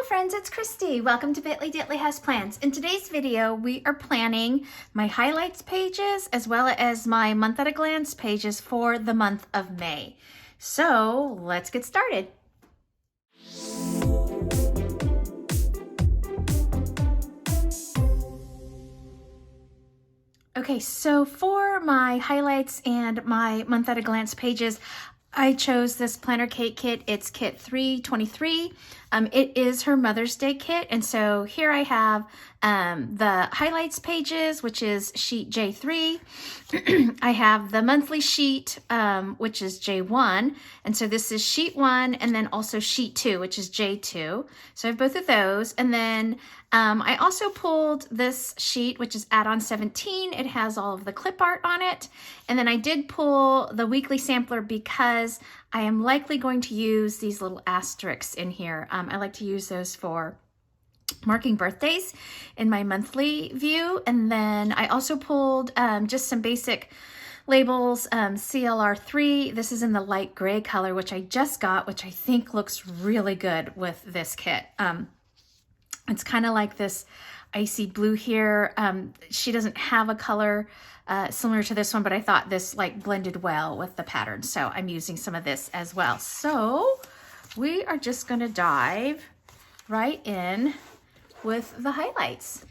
friends, it's Christy. Welcome to Bitly Ditley Has Plans. In today's video, we are planning my highlights pages as well as my month at a glance pages for the month of May. So let's get started. Okay, so for my highlights and my month at a glance pages, I chose this planner cake kit. It's kit 323. It is her Mother's Day kit. And so here I have the highlights pages, which is sheet J3. I have the monthly sheet, which is J1. And so this is sheet 1 and then also sheet 2, which is J2. So I have both of those. And then I also pulled this sheet, which is add-on 17. It has all of the clip art on it. And then I did pull the weekly sampler because I am likely going to use these little asterisks in here. I like to use those for marking birthdays in my monthly view. And then I also pulled just some basic labels, CLR3. This is in the light gray color, which I just got, which I think looks really good with this kit. It's kind of like this icy blue here. She doesn't have a color similar to this one, but I thought this like blended well with the pattern. So I'm using some of this as well. So we are just gonna dive right in with the highlights.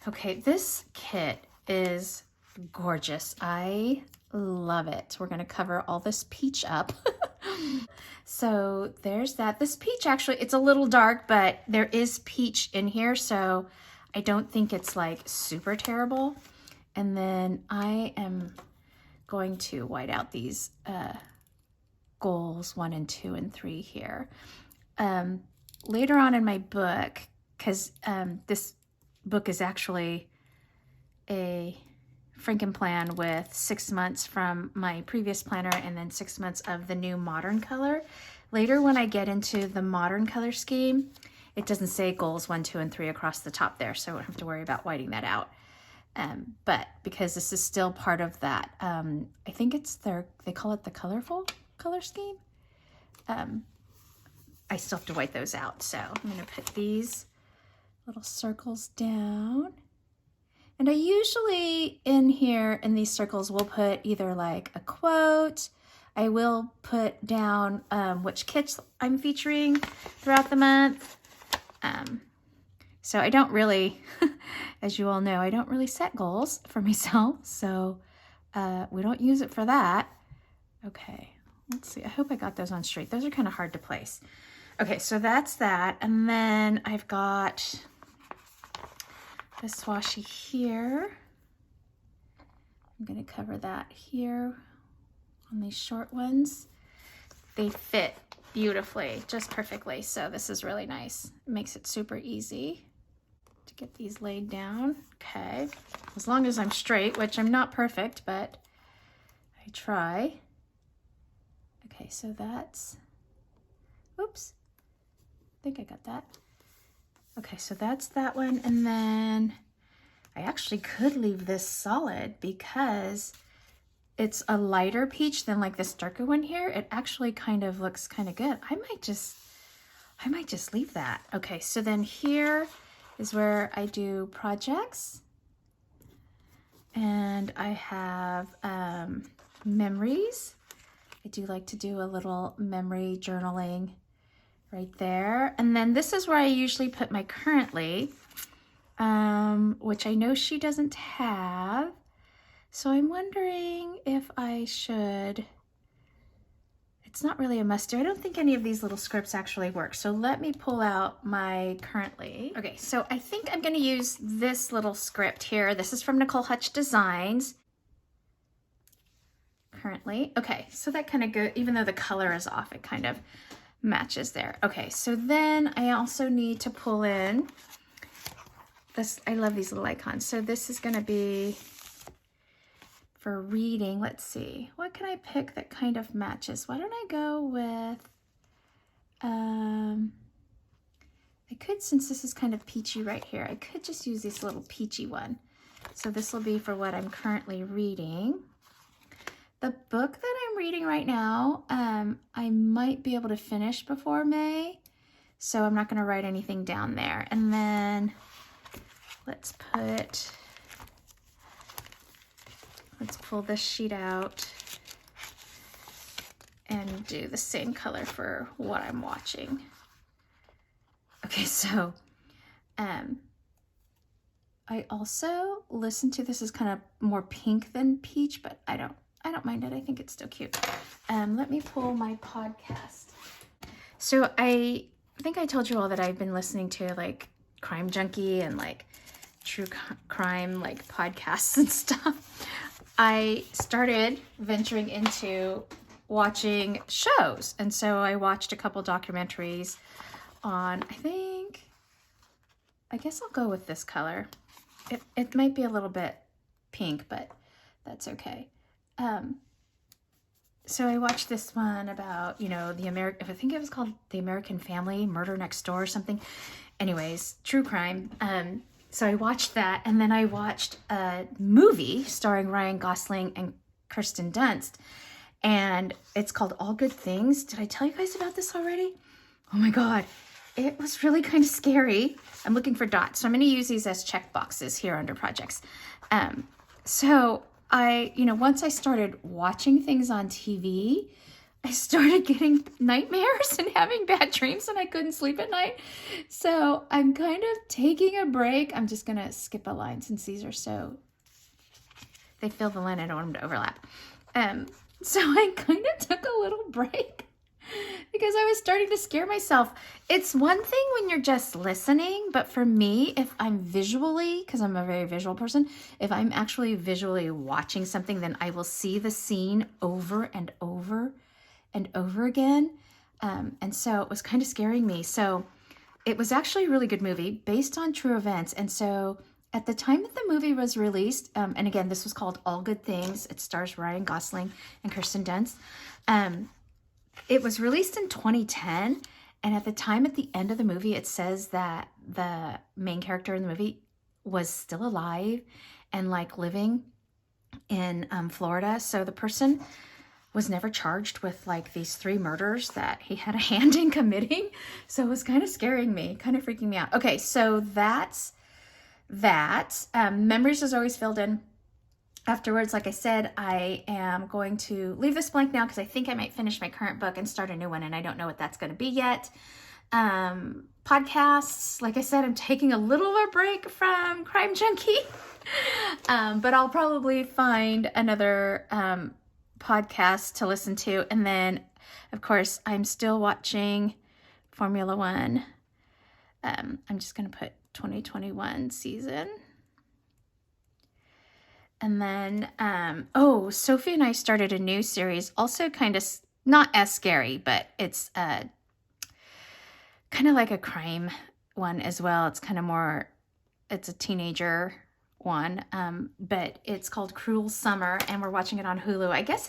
Okay, this kit is gorgeous. I love it. We're gonna cover all this peach up. So there's that. This peach actually, it's a little dark, but there is peach in here, so I don't think it's like super terrible. And then I am going to white out these goals 1 and 2 and 3 here. Later on in my book, because this book is actually a Franken plan with 6 months from my previous planner and then 6 months of the new modern color. Later when I get into the modern color scheme, it doesn't say goals 1, 2, and 3 across the top there, so I don't have to worry about whiting that out. But because this is still part of that, I think it's they call it the colorful color scheme. I still have to white those out, so I'm gonna put these little circles down. And I usually in here in these circles will put either like a quote. I will put down which kits I'm featuring throughout the month. So I don't really, as you all know, I don't really set goals for myself. So we don't use it for that. Okay, let's see. I hope I got those on straight. Those are kind of hard to place. Okay, so that's that. And then I've got this washi here. I'm going to cover that here on these short ones. They fit beautifully, just perfectly. So this is really nice. It makes it super easy to get these laid down. Okay, as long as I'm straight, which I'm not perfect, but I try. Okay, so that's, oops, I think I got that. Okay, so that's that one. And then I actually could leave this solid because it's a lighter peach than like this darker one here. It actually kind of looks kind of good. I might just leave that. Okay, so then here is where I do projects. And I have memories. I do like to do a little memory journaling right there. And then this is where I usually put my currently, which I know she doesn't have. So I'm wondering if I should, it's not really a must do. I don't think any of these little scripts actually work. So let me pull out my currently. Okay, so I think I'm gonna use this little script here. This is from Nicole Hutch Designs. Currently, okay, so that kind of go, even though the color is off, it kind of matches there. Okay, so then I also need to pull in this. I love these little icons. So this is going to be for reading. Let's see, what can I pick that kind of matches? Why don't I go with I could, since this is kind of peachy right here, I could just use this little peachy one. So this will be for what I'm currently reading. The book that I'm reading right now, I might be able to finish before May. so I'm not going to write anything down there. And then let's pull this sheet out and do the same color for what I'm watching. Okay, so I also listened to, this is kind of more pink than peach, but I don't mind it. I think it's still cute. Let me pull my podcast. So I think I told you all that I've been listening to like Crime Junkie and like true crime like podcasts and stuff. I started venturing into watching shows, and so I watched a couple documentaries on, I guess I'll go with this color. It might be a little bit pink, but that's okay. So I watched this one about, you know, I think it was called The American Family, Murder Next Door or something. Anyways, true crime. So I watched that, and then I watched a movie starring Ryan Gosling and Kirsten Dunst, and it's called All Good Things. Did I tell you guys about this already? Oh my God, it was really kind of scary. I'm looking for dots, so I'm going to use these as check boxes here under projects. So once I started watching things on TV, I started getting nightmares and having bad dreams, and I couldn't sleep at night. So I'm kind of taking a break. I'm just going to skip a line since these are they fill the line. I don't want them to overlap. So I kind of took a little break because I was starting to scare myself. It's one thing when you're just listening, but for me, if I'm visually, because I'm a very visual person, if I'm actually visually watching something, then I will see the scene over and over and over again. And so it was kind of scaring me. So it was actually a really good movie based on true events. And so at the time that the movie was released, and again, this was called All Good Things. It stars Ryan Gosling and Kirsten Dunst. It was released in 2010. And at the time, at the end of the movie, it says that the main character in the movie was still alive and like living in Florida. So the person was never charged with like these 3 murders that he had a hand in committing. So it was kind of scaring me, kind of freaking me out. Okay, so that's that. Memories is always filled in. Afterwards, like I said, I am going to leave this blank now because I think I might finish my current book and start a new one, and I don't know what that's going to be yet. Podcasts, like I said, I'm taking a little of a break from Crime Junkie, but I'll probably find another podcast to listen to. And then, of course, I'm still watching Formula One. I'm just going to put 2021 season. And then, Sophie and I started a new series, also kind of not as scary, but it's kind of like a crime one as well. It's kind of more, it's a teenager one, but it's called Cruel Summer, and we're watching it on Hulu. I guess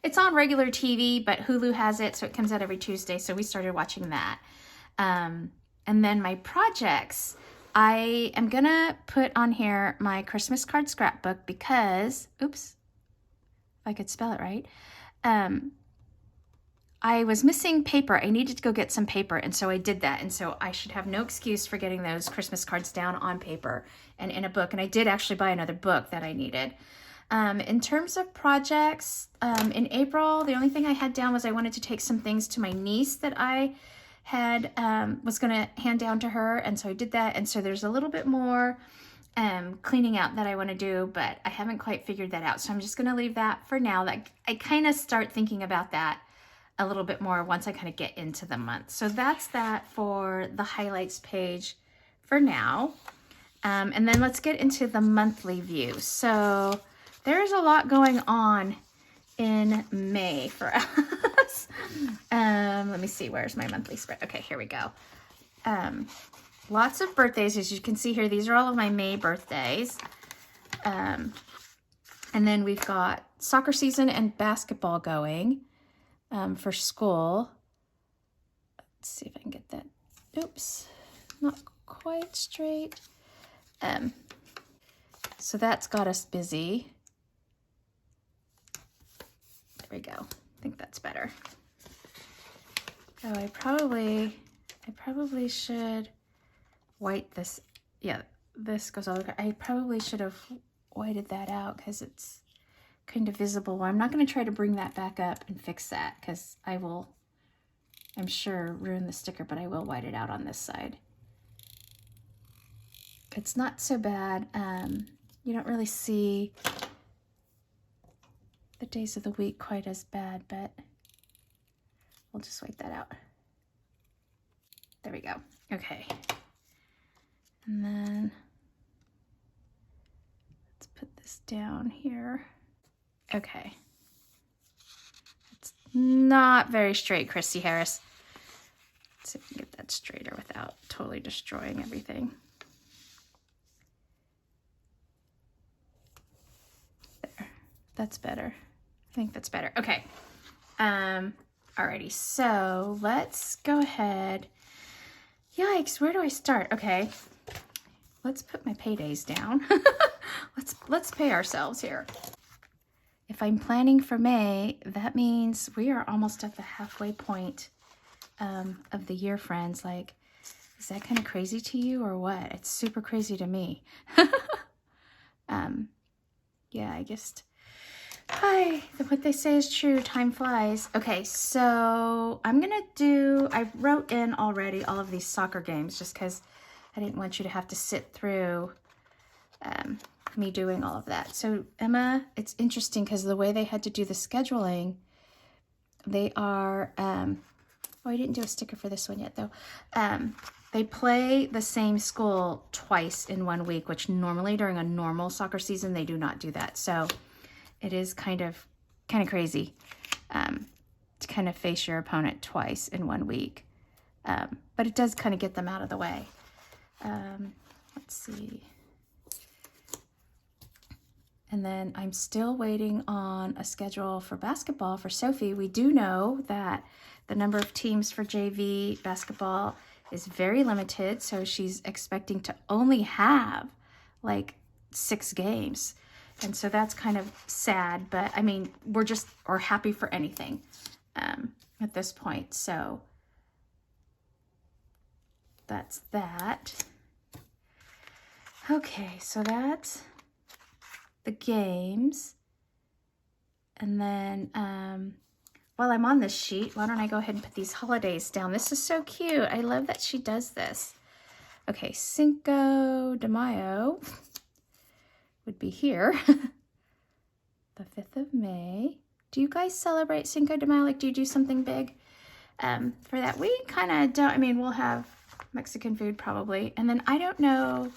it's on regular TV, but Hulu has it, so it comes out every Tuesday, so we started watching that. And then my projects, I am going to put on here my Christmas card scrapbook because, oops, if I could spell it right, I was missing paper. I needed to go get some paper, and so I did that. And so I should have no excuse for getting those Christmas cards down on paper and in a book. And I did actually buy another book that I needed. In terms of projects, in April, the only thing I had down was I wanted to take some things to my niece that I had was going to hand down to her, and so I did that. And so there's a little bit more cleaning out that I want to do, but I haven't quite figured that out, so I'm just going to leave that for now. Like, I kind of start thinking about that a little bit more once I kind of get into the month. So that's that for the highlights page for now. And then let's get into the monthly view. So there's a lot going on in May for us. Let me see, where's my monthly spread? Okay, here we go. Lots of birthdays, as you can see here. These are all of my May birthdays. And then we've got soccer season and basketball going for school. Let's see if I can get that. Oops, not quite straight. So that's got us busy. There we go. I think that's better. Oh, I I probably should white this. Yeah, this goes all over. I probably should have whited that out because it's kind of visible. I'm not going to try to bring that back up and fix that because I will, I'm sure, ruin the sticker, but I will white it out on this side. It's not so bad. You don't really see the days of the week quite as bad, but we'll just white that out. There we go. Okay. And then let's put this down here. Okay. It's not very straight, Christy Harris. Let's see if we can get that straighter without totally destroying everything. There. That's better. I think that's better. Okay. Alrighty, so let's go ahead. Yikes, where do I start? Okay. Let's put my paydays down. let's pay ourselves here. If I'm planning for May, that means we are almost at the halfway point of the year, friends. Like, is that kind of crazy to you or what? It's super crazy to me. Yeah, I just, hi, what they say is true, time flies. Okay, so I'm gonna do, I wrote in already all of these soccer games just because I didn't want you to have to sit through me doing all of that. So Emma, it's interesting because the way they had to do the scheduling, they are, oh, I didn't do a sticker for this one yet though. They play the same school twice in 1 week, which normally during a normal soccer season, they do not do that. So it is kind of crazy to kind of face your opponent twice in 1 week. But it does kind of get them out of the way. Let's see. And then I'm still waiting on a schedule for basketball for Sophie. We do know that the number of teams for JV basketball is very limited, so she's expecting to only have like 6 games. And so that's kind of sad, but I mean, we're happy for anything at this point. So that's that. Okay, so that's the games. And then while I'm on this sheet, why don't I go ahead and put these holidays down? This is so cute. I love that she does this. Okay, Cinco de Mayo would be here. The 5th of May. Do you guys celebrate Cinco de Mayo? Like, do you do something big for that? We kind of don't. I mean, we'll have Mexican food probably. And then I don't know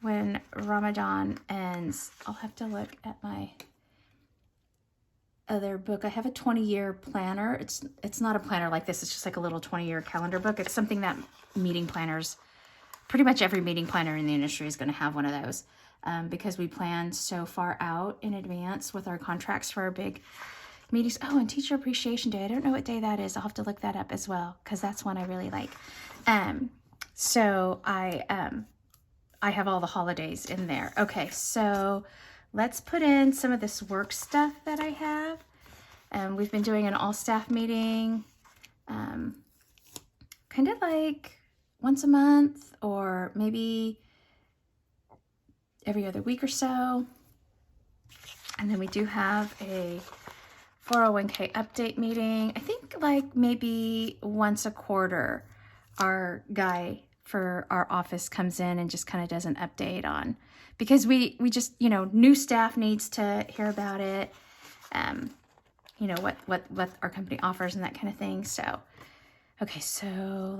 when Ramadan ends. I'll have to look at my other book. I have a 20-year planner. It's not a planner like this. It's just like a little 20-year calendar book. It's something that meeting planners, pretty much every meeting planner in the industry is going to have one of those because we plan so far out in advance with our contracts for our big meetings. Oh, and Teacher Appreciation Day. I don't know what day that is. I'll have to look that up as well because that's one I really like. So I have all the holidays in there. Okay, so let's put in some of this work stuff that I have. We've been doing an all-staff meeting, kind of like once a month or maybe every other week or so. And then we do have a 401k update meeting. I think like maybe once a quarter, our guy for our office comes in and just kind of does an update on, because we just, you know, new staff needs to hear about it, you know, what our company offers and that kind of thing. So, okay, so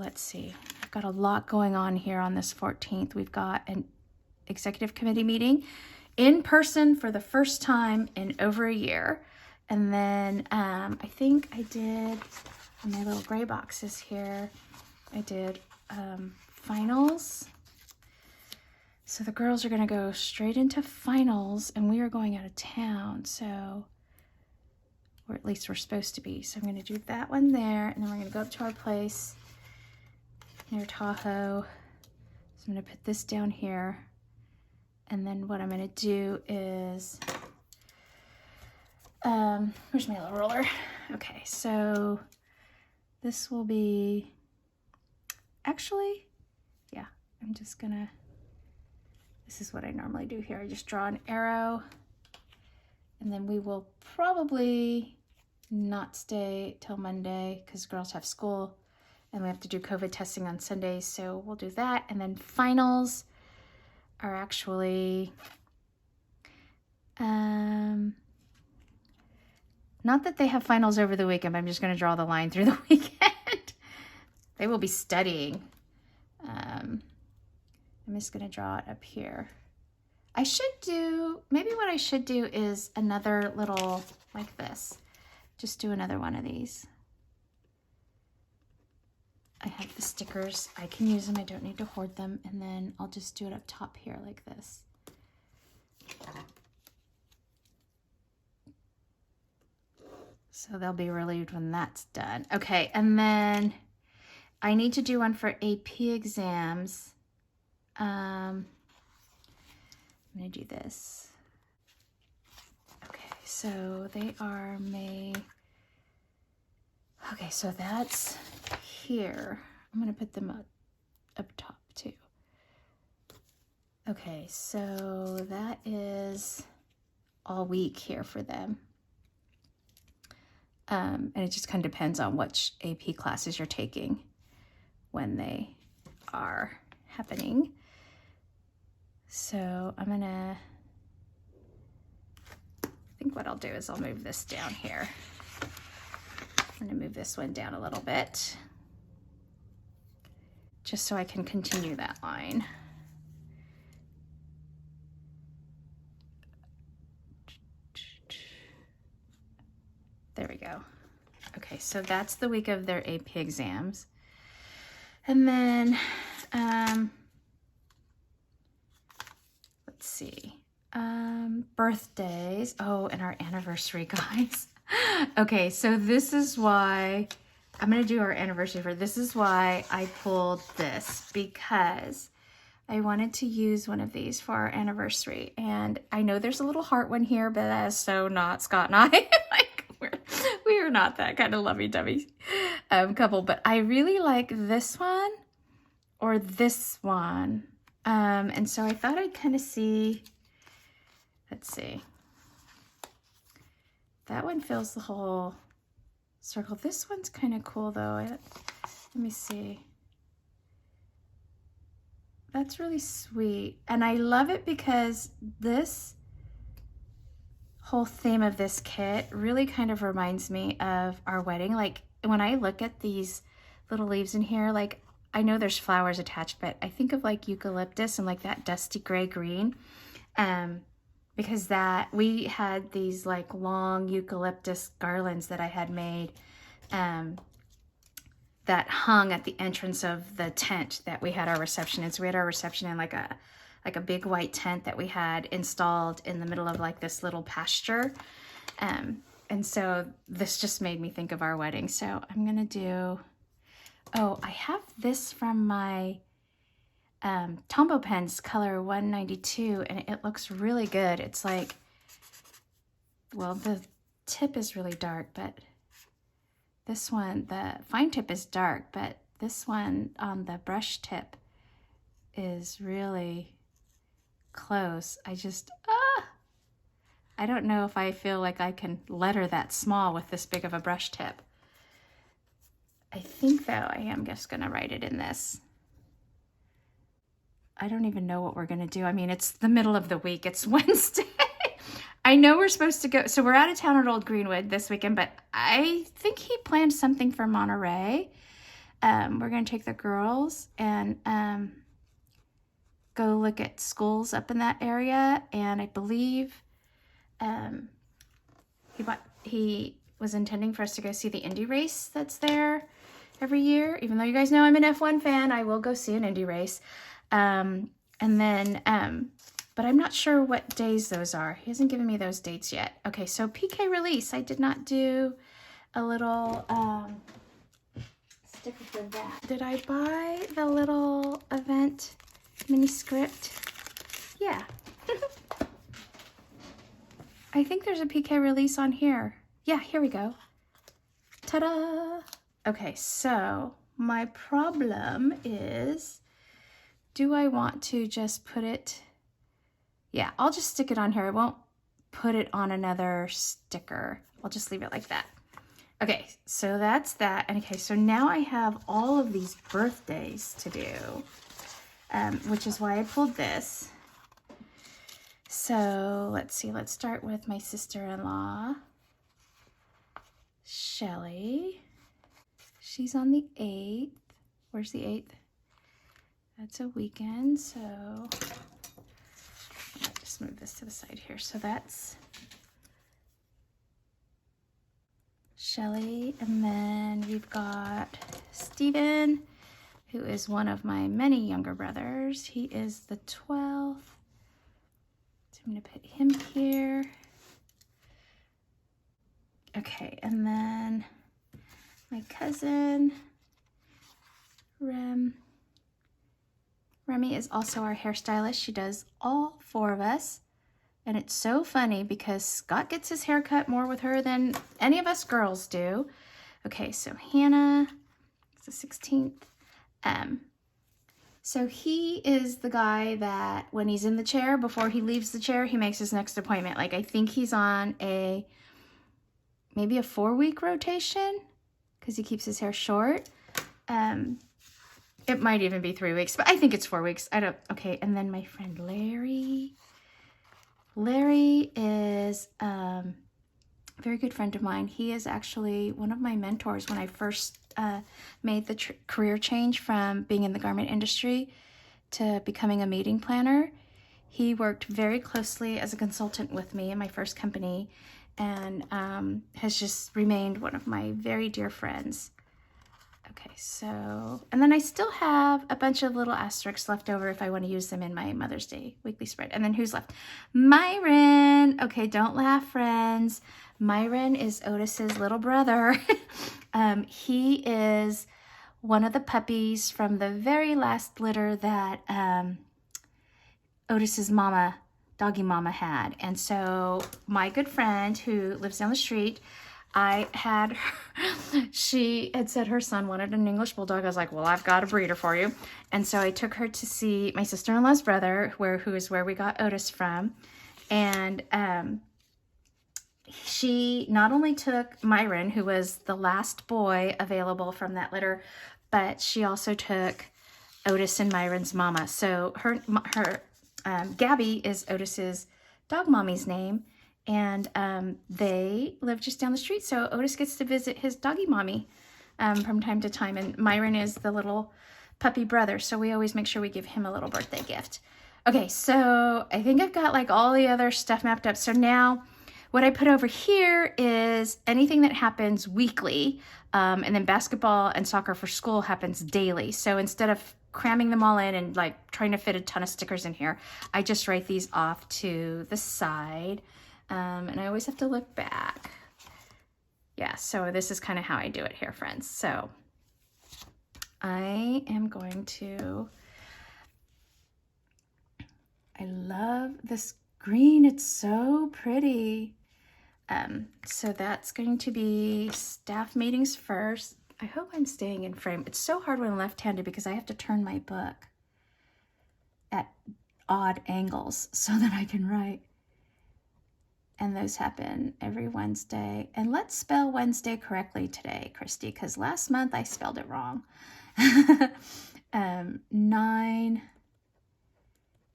let's see. I've got a lot going on here on this 14th. We've got an executive committee meeting in person for the first time in over a year. And then I think I did, in my little gray boxes here, I did finals. So the girls are going to go straight into finals, and we are going out of town. So, or at least we're supposed to be. So I'm going to do that one there, and then we're going to go up to our place near Tahoe. So I'm going to put this down here. And then what I'm going to do is, where's my little roller? Okay, so this will be actually, yeah, I'm just gonna, this is what I normally do here. I just draw an arrow, and then we will probably not stay till Monday because girls have school and we have to do COVID testing on Sundays, so we'll do that. And then finals are actually, not that they have finals over the weekend, but I'm just gonna draw the line through the weekend. They will be studying. I'm just gonna draw it up here. I should do, maybe what I should do is another little, like this. Just do another one of these. I have the stickers. I can use them. I don't need to hoard them. And then I'll just do it up top here like this. So they'll be relieved when that's done. Okay, and then I need to do one for AP exams. I'm gonna do this. Okay, so they are May. Okay, so that's here. I'm gonna put them up top too. Okay, so that is all week here for them. And it just kind of depends on which AP classes you're taking when they are happening. So I'm gonna, I think what I'll do is I'll move this down here. I'm gonna move this one down a little bit, just so I can continue that line. There we go. Okay, so that's the week of their AP exams. And then, let's see, birthdays. Oh, and our anniversary, guys. Okay, so this is why I'm gonna do our anniversary for, this is why I pulled this, because I wanted to use one of these for our anniversary. And I know there's a little heart one here, but that is so not Scott and I. We are not that kind of lovey-dovey couple, but I really like this one or this one. And so I thought I'd kind of see, let's see. That one fills the whole circle. This one's kind of cool though. Let me see. That's really sweet. And I love it because this whole theme of this kit really kind of reminds me of our wedding. Like when I look at these little leaves in here, like I know there's flowers attached, but I think of like eucalyptus and like that dusty gray green. Because that we had these like long eucalyptus garlands that I had made that hung at the entrance of the tent that we had our reception in. So we had our reception in like a big white tent that we had installed in the middle of like this little pasture. And so this just made me think of our wedding. So I'm gonna do, oh, I have this from my Tombow Pens color 192, and it looks really good. It's like, well, the tip is really dark, but this one, the fine tip is dark, but this one on the brush tip is really close. I don't know if I feel like I can letter that small with this big of a brush tip. I think though I am just gonna write it in this. I don't even know what we're gonna do. I mean, it's the middle of the week, it's Wednesday. I know we're supposed to go, so we're out of town at Old Greenwood this weekend, but I think he planned something for Monterey. We're gonna take the girls and go look at schools up in that area, and I believe he was intending for us to go see the Indy race that's there every year. Even though you guys know I'm an F1 fan, I will go see an Indy race. And then, but I'm not sure what days those are. He hasn't given me those dates yet. Okay, so PK release. I did not do a little sticker for that. Did I buy the little event mini script? Yeah. I think there's a PK release on here. Yeah, here we go. Ta-da! Okay, so My problem is, do I want to just put it, yeah, I'll just stick it on here. I won't put it on another sticker. I'll just leave it like that. Okay, so that's that. And okay, so now I have all of these birthdays to do, which is why I pulled this. So let's see, let's start with my sister-in-law, Shelly. She's on the 8th. Where's the 8th? That's a weekend, so I'll just move this to the side here. So that's Shelly, and then we've got Steven, who is one of my many younger brothers. He is the 12th. So I'm going to put him here. Okay, and then my cousin, Remy is also our hairstylist. She does all 4 of us. And it's so funny because Scott gets his hair cut more with her than any of us girls do. Okay, so Hannah, it's the 16th. So he is the guy that when he's in the chair, before he leaves the chair, he makes his next appointment. Like, I think he's on maybe a 4-week rotation because he keeps his hair short. It might even be 3 weeks, but I think it's 4 weeks. Okay, and then my friend Larry. Larry is a very good friend of mine. He is actually one of my mentors when I first made the career change from being in the garment industry to becoming a meeting planner. He worked very closely as a consultant with me in my first company and has just remained one of my very dear friends. Okay, so, and then I still have a bunch of little asterisks left over if I want to use them in my Mother's Day weekly spread. And then who's left? Myron. Okay, don't laugh, friends. Myron is Otis's little brother. He is one of the puppies from the very last litter that Otis's mama, doggy mama, had. And so my good friend who lives down the street, she had said her son wanted an English Bulldog. I was like, well, I've got a breeder for you. And so I took her to see my sister-in-law's brother, who is where we got Otis from. And she not only took Myron, who was the last boy available from that litter, but she also took Otis and Myron's mama. So her Gabby is Otis's dog mommy's name. And they live just down the street, so Otis gets to visit his doggy mommy from time to time. And Myron is the little puppy brother, so we always make sure we give him a little birthday gift. Okay, so I think I've got like all the other stuff mapped up. So now what I put over here is anything that happens weekly, and then basketball and soccer for school happens daily. So instead of cramming them all in and like trying to fit a ton of stickers in here, I just write these off to the side. And I always have to look back. Yeah, so this is kind of how I do it here, friends. So I am going to, I love this green. It's so pretty. So that's going to be staff meetings first. I hope I'm staying in frame. It's so hard when I'm left-handed because I have to turn my book at odd angles so that I can write. And those happen every Wednesday. And let's spell Wednesday correctly today, Christy, because last month I spelled it wrong. 9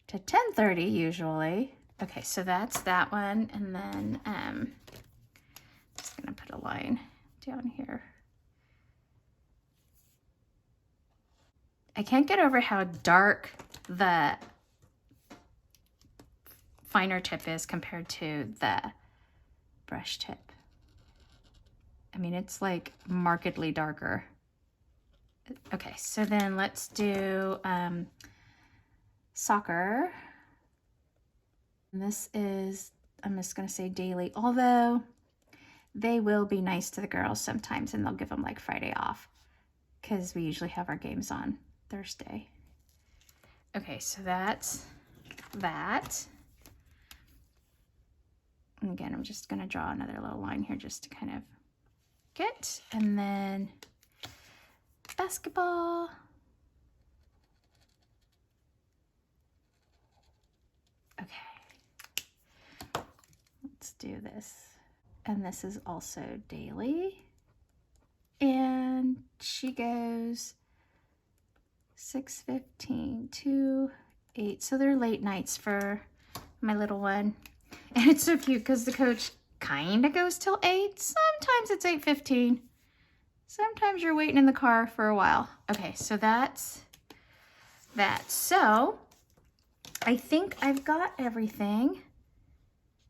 to 10:30 usually. Okay, so that's that one. And then I'm just gonna put a line down here. I can't get over how dark the finer tip is compared to the brush tip. I mean, it's like markedly darker. Okay, so then let's do soccer. And this is, I'm just gonna say daily, although they will be nice to the girls sometimes and they'll give them like Friday off because we usually have our games on Thursday. Okay, so that's that. And again, I'm just going to draw another little line here just to kind of get. And then basketball. Okay, let's do this. And this is also daily. And she goes 6:15 to 8. So they're late nights for my little one. And it's so cute because the coach kind of goes till 8. Sometimes it's 8:15. Sometimes you're waiting in the car for a while. Okay, so that's that. So I think I've got everything.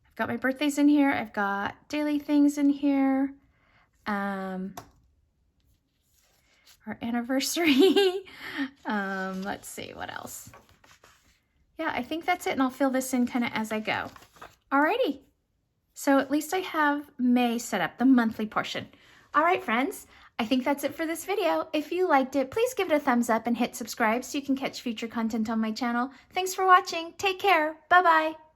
I've got my birthdays in here. I've got daily things in here. Our anniversary. Let's see, what else? Yeah, I think that's it, and I'll fill this in kind of as I go. Alrighty. So at least I have May set up, the monthly portion. All right, friends, I think that's it for this video. If you liked it, please give it a thumbs up and hit subscribe so you can catch future content on my channel. Thanks for watching. Take care. Bye-bye.